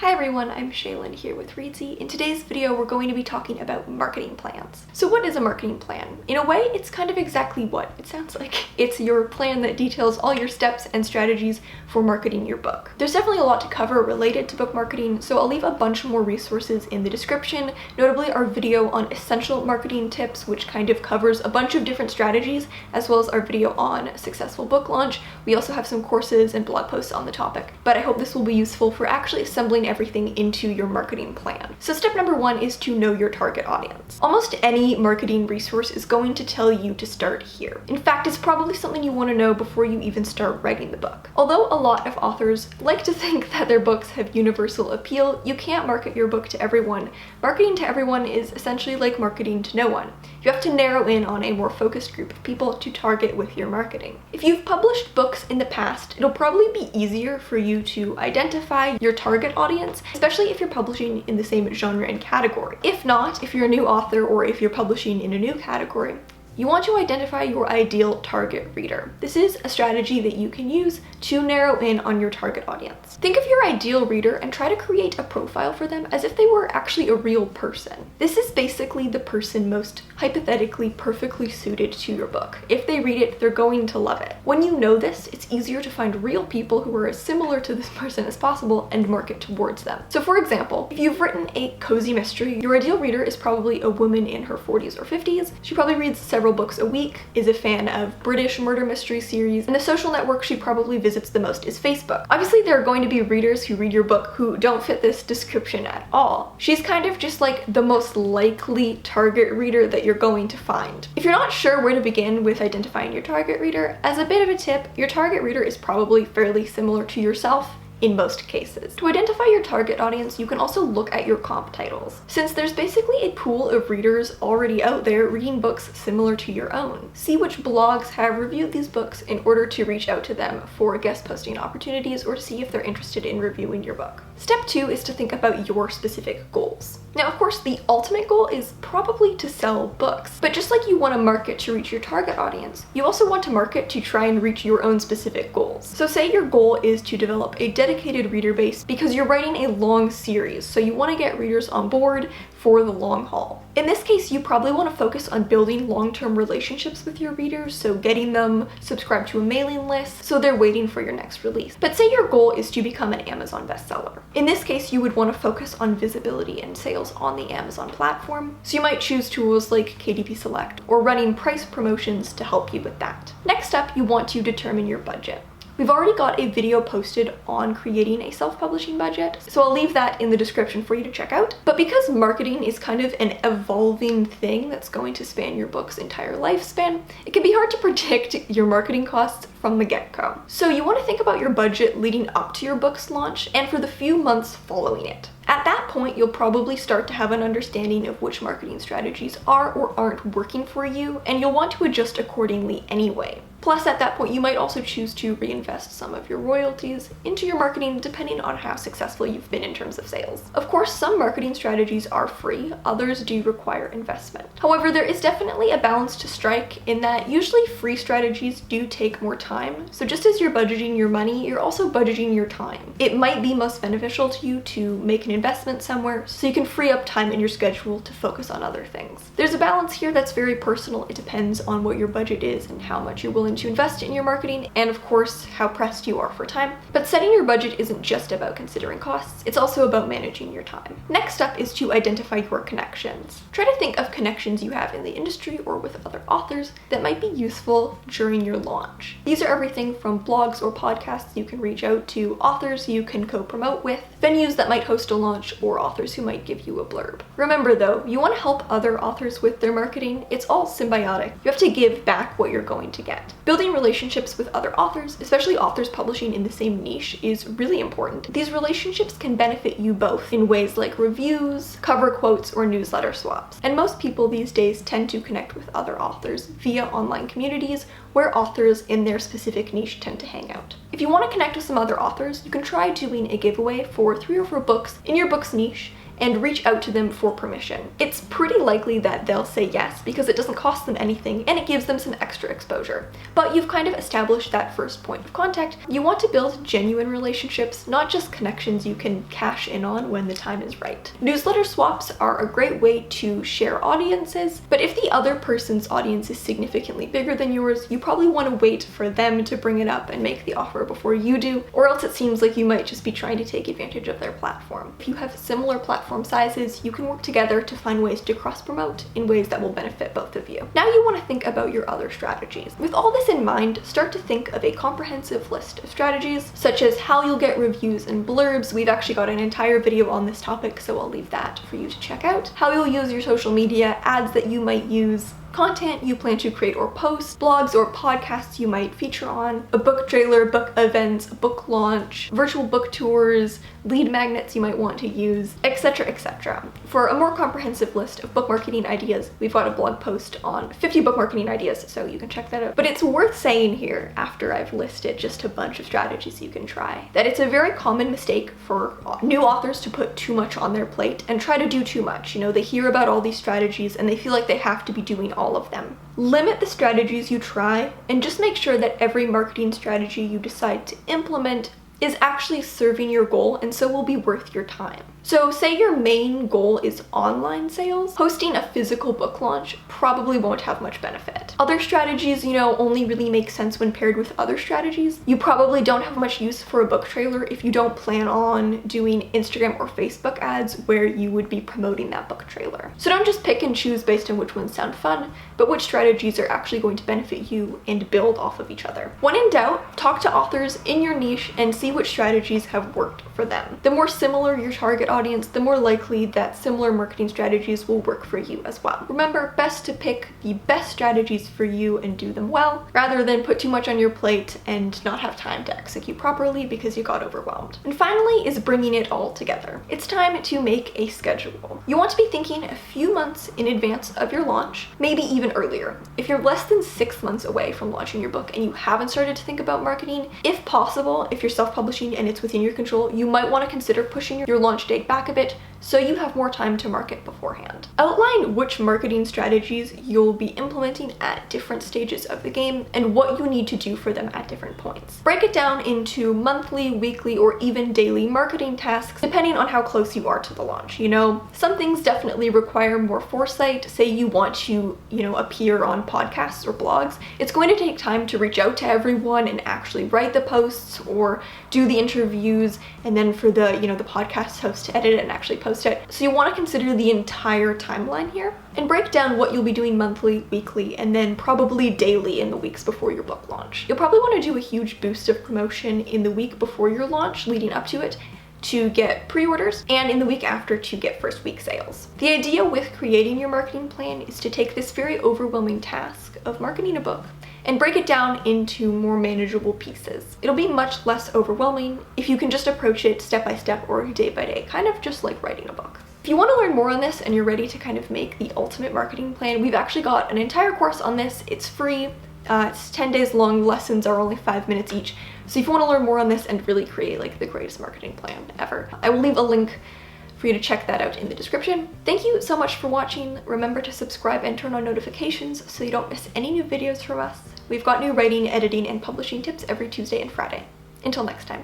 Hi everyone, I'm Shaylin here with Reedsy. In today's video, we're going to be talking about marketing plans. So what is a marketing plan? In a way, it's kind of exactly what it sounds like. It's your plan that details all your steps and strategies for marketing your book. There's definitely a lot to cover related to book marketing, so I'll leave a bunch more resources in the description, notably our video on essential marketing tips, which kind of covers a bunch of different strategies, as well as our video on successful book launch. We also have some courses and blog posts on the topic, but I hope this will be useful for actually assembling everything into your marketing plan. So step number one is to know your target audience. Almost any marketing resource is going to tell you to start here. In fact, it's probably something you want to know before you even start writing the book. Although a lot of authors like to think that their books have universal appeal, you can't market your book to everyone. Marketing to everyone is essentially like marketing to no one. You have to narrow in on a more focused group of people to target with your marketing. If you've published books in the past, it'll probably be easier for you to identify your target audience, especially if you're publishing in the same genre and category. If not, if you're a new author or if you're publishing in a new category, you want to identify your ideal target reader. This is a strategy that you can use to narrow in on your target audience. Think of your ideal reader and try to create a profile for them as if they were actually a real person. This is basically the person most hypothetically perfectly suited to your book. If they read it, they're going to love it. When you know this, it's easier to find real people who are as similar to this person as possible and market towards them. So for example, if you've written a cozy mystery, your ideal reader is probably a woman in her 40s or 50s. She probably reads several books a week, is a fan of British murder mystery series, and the social network she probably visits the most is Facebook. Obviously, there are going to be readers who read your book who don't fit this description at all. She's kind of just like the most likely target reader that you're going to find. If you're not sure where to begin with identifying your target reader, as a bit of a tip, your target reader is probably fairly similar to yourself in most cases. To identify your target audience, you can also look at your comp titles, since there's basically a pool of readers already out there reading books similar to your own. See which blogs have reviewed these books in order to reach out to them for guest posting opportunities or to see if they're interested in reviewing your book. Step two is to think about your specific goals. Now, of course, the ultimate goal is probably to sell books, but just like you want to market to reach your target audience, you also want to market to try and reach your own specific goals. So say your goal is to develop a dedicated reader base because you're writing a long series, so you want to get readers on board for the long haul. In this case, you probably want to focus on building long-term relationships with your readers, so getting them subscribed to a mailing list so they're waiting for your next release. But say your goal is to become an Amazon bestseller. In this case, you would want to focus on visibility and sales on the Amazon platform, so you might choose tools like KDP Select or running price promotions to help you with that. Next up, you want to determine your budget. We've already got a video posted on creating a self-publishing budget, so I'll leave that in the description for you to check out. But because marketing is kind of an evolving thing that's going to span your book's entire lifespan, it can be hard to predict your marketing costs from the get-go. So you want to think about your budget leading up to your book's launch and for the few months following it. At that point, you'll probably start to have an understanding of which marketing strategies are or aren't working for you, and you'll want to adjust accordingly anyway. Plus, at that point, you might also choose to reinvest some of your royalties into your marketing depending on how successful you've been in terms of sales. Of course, some marketing strategies are free, others do require investment. However, there is definitely a balance to strike in that usually free strategies do take more time. So just as you're budgeting your money, you're also budgeting your time. It might be most beneficial to you to make an investment somewhere so you can free up time in your schedule to focus on other things. There's a balance here that's very personal. It depends on what your budget is and how much you're willing to invest in your marketing, and of course how pressed you are for time. But setting your budget isn't just about considering costs, it's also about managing your time. Next up is to identify your connections. Try to think of connections you have in the industry or with other authors that might be useful during your launch. These are everything from blogs or podcasts you can reach out to, authors you can co-promote with, venues that might host a launch, or authors who might give you a blurb. Remember though, you want to help other authors with their marketing. It's all symbiotic. You have to give back what you're going to get. Building relationships with other authors, especially authors publishing in the same niche, is really important. These relationships can benefit you both in ways like reviews, cover quotes, or newsletter swaps. And most people these days tend to connect with other authors via online communities where authors in their specific niche tend to hang out. If you want to connect with some other authors, you can try doing a giveaway for 3 or 4 books in your book's niche and reach out to them for permission. It's pretty likely that they'll say yes because it doesn't cost them anything and it gives them some extra exposure. But you've kind of established that first point of contact. You want to build genuine relationships, not just connections you can cash in on when the time is right. Newsletter swaps are a great way to share audiences, but if the other person's audience is significantly bigger than yours, you probably want to wait for them to bring it up and make the offer before you do, or else it seems like you might just be trying to take advantage of their platform. If you have similar platform sizes, you can work together to find ways to cross-promote in ways that will benefit both of you. Now you want to think about your other strategies. With all this in mind, start to think of a comprehensive list of strategies, such as how you'll get reviews and blurbs. We've actually got an entire video on this topic, so I'll leave that for you to check out. How you'll use your social media, ads that you might use, content you plan to create or post, blogs or podcasts you might feature on, a book trailer, book events, a book launch, virtual book tours, lead magnets you might want to use, etc., etc. For a more comprehensive list of book marketing ideas, we've got a blog post on 50 book marketing ideas, so you can check that out. But it's worth saying here, after I've listed just a bunch of strategies you can try, that it's a very common mistake for new authors to put too much on their plate and try to do too much. You know, they hear about all these strategies and they feel like they have to be doing all of them. Limit the strategies you try and just make sure that every marketing strategy you decide to implement is actually serving your goal and so will be worth your time. So say your main goal is online sales, hosting a physical book launch probably won't have much benefit. Other strategies, you know, only really make sense when paired with other strategies. You probably don't have much use for a book trailer if you don't plan on doing Instagram or Facebook ads where you would be promoting that book trailer. So don't just pick and choose based on which ones sound fun, but which strategies are actually going to benefit you and build off of each other. When in doubt, talk to authors in your niche and see which strategies have worked for them. The more similar your target audience, the more likely that similar marketing strategies will work for you as well. Remember, best to pick the best strategies for you and do them well, rather than put too much on your plate and not have time to execute properly because you got overwhelmed. And finally is bringing it all together. It's time to make a schedule. You want to be thinking a few months in advance of your launch, maybe even earlier. If you're less than 6 months away from launching your book and you haven't started to think about marketing, if possible, if you're self-publishing and it's within your control, you might want to consider pushing your launch date back a bit so you have more time to market beforehand. Outline which marketing strategies you'll be implementing at different stages of the game and what you need to do for them at different points. Break it down into monthly, weekly, or even daily marketing tasks depending on how close you are to the launch. You know, some things definitely require more foresight. Say you want to, appear on podcasts or blogs. It's going to take time to reach out to everyone and actually write the posts or do the interviews, and then for the, the podcast host to edit it and actually post it. So you want to consider the entire timeline here and break down what you'll be doing monthly, weekly, and then probably daily in the weeks before your book launch. You'll probably want to do a huge boost of promotion in the week before your launch, leading up to it, to get pre-orders, and in the week after to get first week sales. The idea with creating your marketing plan is to take this very overwhelming task of marketing a book and break it down into more manageable pieces. It'll be much less overwhelming if you can just approach it step by step or day by day, kind of just like writing a book. If you want to learn more on this and you're ready to kind of make the ultimate marketing plan, we've actually got an entire course on this. It's free. It's 10 days long. Lessons are only 5 minutes each. So if you want to learn more on this and really create like the greatest marketing plan ever, I will leave a link for you to check that out in the description. Thank you so much for watching. Remember to subscribe and turn on notifications so you don't miss any new videos from us. We've got new writing, editing, and publishing tips every Tuesday and Friday. Until next time.